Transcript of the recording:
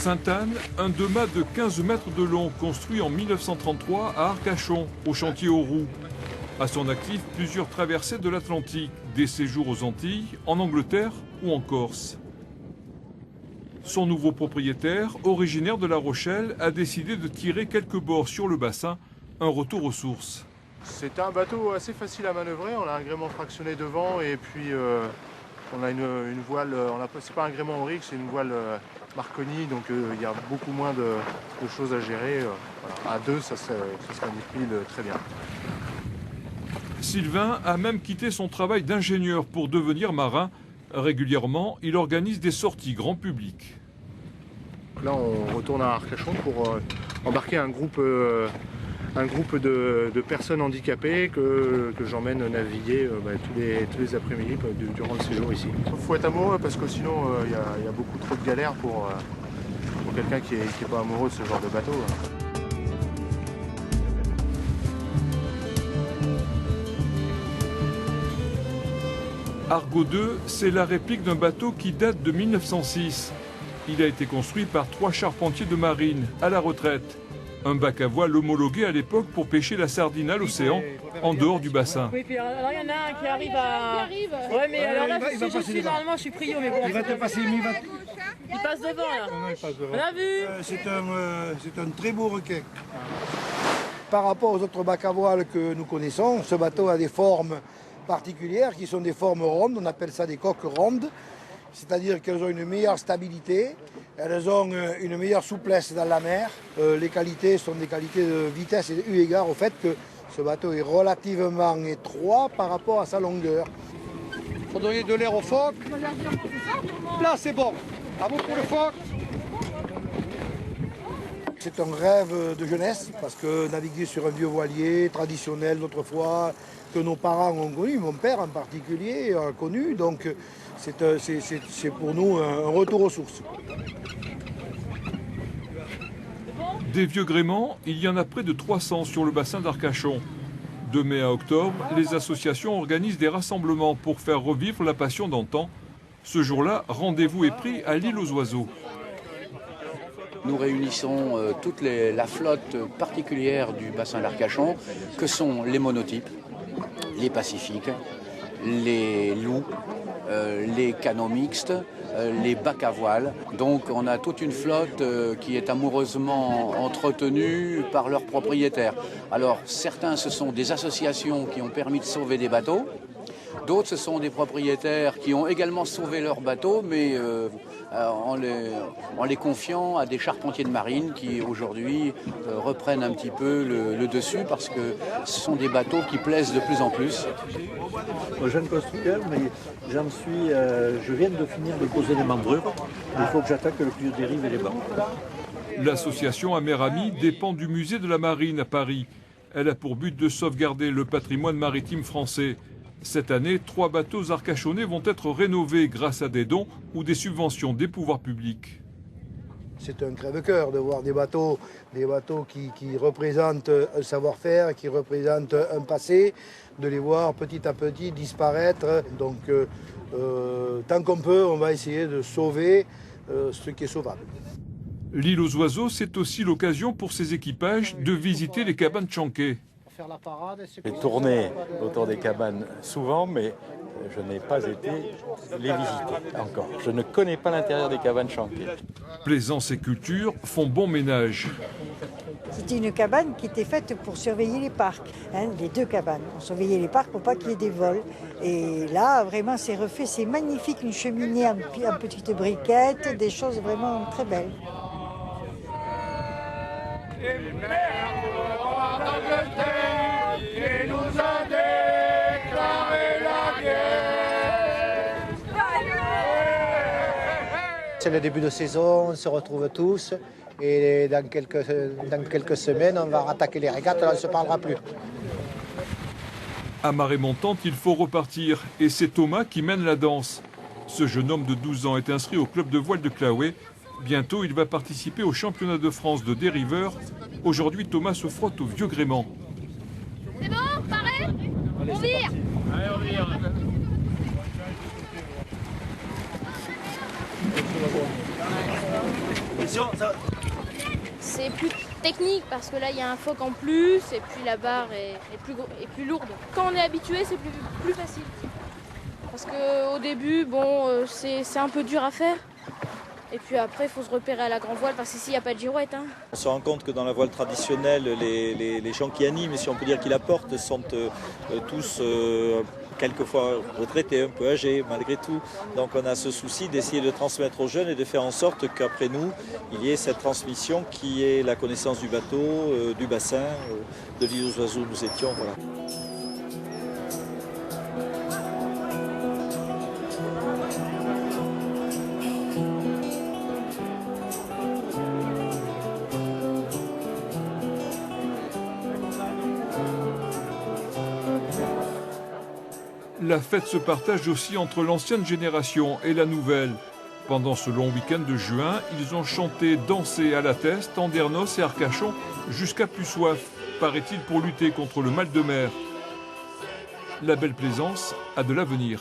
Sainte-Anne, un 2-mâts de 15 mètres de long construit en 1933 à Arcachon, au chantier aux roues. À son actif, plusieurs traversées de l'Atlantique, des séjours aux Antilles, en Angleterre ou en Corse. Son nouveau propriétaire, originaire de La Rochelle, a décidé de tirer quelques bords sur le bassin, un retour aux sources. C'est un bateau assez facile à manœuvrer, on a un gréement fractionné devant et puis on a une voile, c'est pas un gréement auric, c'est une voile Marconi, donc il y a beaucoup moins de choses à gérer. Voilà. À deux, ça se manipule très bien. Sylvain a même quitté son travail d'ingénieur pour devenir marin. Régulièrement, il organise des sorties grand public. Là, on retourne à Arcachon pour embarquer un groupe de personnes handicapées que j'emmène naviguer tous les après-midi durant le séjour ici. Il faut être amoureux parce que sinon il y a beaucoup trop de galères pour quelqu'un qui n'est pas amoureux de ce genre de bateau. Argo 2, c'est la réplique d'un bateau qui date de 1906. Il a été construit par 3 charpentiers de marine à la retraite. Un bac à voile homologué à l'époque pour pêcher la sardine à l'océan, en dehors du bassin. Oui, puis alors il y en a un qui arrive à... Ouais, mais alors là, si je suis normalement, je suis prio, mais bon... Il va te passer, mais il passe devant, là. Non, il passe devant. On a vu. C'est un très beau requin. Par rapport aux autres bacs à voile que nous connaissons, ce bateau a des formes particulières qui sont des formes rondes, on appelle ça des coques rondes, c'est-à-dire qu'elles ont une meilleure stabilité, elles ont une meilleure souplesse dans la mer. Les qualités sont des qualités de vitesse et eu égard au fait que ce bateau est relativement étroit par rapport à sa longueur. Il faut donner de l'air aux phoques. Là c'est bon, à vous pour le phoque. C'est un rêve de jeunesse parce que naviguer sur un vieux voilier traditionnel d'autrefois que nos parents ont connu, mon père en particulier a connu, donc c'est pour nous un retour aux sources. Des vieux gréements, il y en a près de 300 sur le bassin d'Arcachon. De mai à octobre, les associations organisent des rassemblements pour faire revivre la passion d'antan. Ce jour-là, rendez-vous est pris à l'île aux oiseaux. Nous réunissons toute la flotte particulière du bassin d'Arcachon, que sont les monotypes, les pacifiques, les loups, les canots mixtes, les bacs à voile. Donc on a toute une flotte qui est amoureusement entretenue par leurs propriétaires. Alors certains, ce sont des associations qui ont permis de sauver des bateaux. D'autres, ce sont des propriétaires qui ont également sauvé leurs bateaux, mais en les confiant à des charpentiers de marine qui, aujourd'hui, reprennent un petit peu le dessus parce que ce sont des bateaux qui plaisent de plus en plus. Jeune constructeur, mais je viens de finir de poser les membrures. Il faut que j'attaque le plus dérive et les bancs. L'association Amérami dépend du musée de la Marine à Paris. Elle a pour but de sauvegarder le patrimoine maritime français. Cette année, 3 bateaux arcachonnais vont être rénovés grâce à des dons ou des subventions des pouvoirs publics. C'est un crève-cœur de voir des bateaux qui représentent un savoir-faire, qui représentent un passé, de les voir petit à petit disparaître. Donc tant qu'on peut, on va essayer de sauver ce qui est sauvable. L'île aux oiseaux, c'est aussi l'occasion pour ces équipages de visiter les cabanes Chanquet. J'ai tourné autour des cabanes souvent, mais je n'ai pas été les visiter encore. Je ne connais pas l'intérieur des cabanes Chanquet. Plaisance et culture font bon ménage. C'était une cabane qui était faite pour surveiller les parcs. Les 2 cabanes. On surveillait les parcs pour pas qu'il y ait des vols. Et là, vraiment, c'est refait. C'est magnifique. Une cheminée en petites briquettes, des choses vraiment très belles. Il nous a déclaré la guerre. C'est le début de saison, on se retrouve tous et dans quelques semaines, on va rattaquer les régates, là on ne se parlera plus. À marée montante, il faut repartir et c'est Thomas qui mène la danse. Ce jeune homme de 12 ans est inscrit au club de voile de Claouet. Bientôt, il va participer au championnat de France de dériveurs. Aujourd'hui, Thomas se frotte au vieux gréement. C'est bon, pareil. On vire. Allez, on vire. C'est plus technique parce que là il y a un foc en plus et puis la barre est plus lourde. Quand on est habitué, c'est plus facile. Parce qu'au début, bon, c'est un peu dur à faire. Et puis après, il faut se repérer à la grand voile parce qu'ici, il n'y a pas de girouette. Hein. On se rend compte que dans la voile traditionnelle, les gens qui animent, si on peut dire qui la portent, sont tous quelquefois retraités, un peu âgés malgré tout. Donc on a ce souci d'essayer de transmettre aux jeunes et de faire en sorte qu'après nous, il y ait cette transmission qui est la connaissance du bateau, du bassin, de l'île aux oiseaux où nous étions. Voilà. La fête se partage aussi entre l'ancienne génération et la nouvelle. Pendant ce long week-end de juin, ils ont chanté, dansé à la Teste, Andernos et Arcachon jusqu'à plus soif, paraît-il, pour lutter contre le mal de mer. La Belle Plaisance a de l'avenir.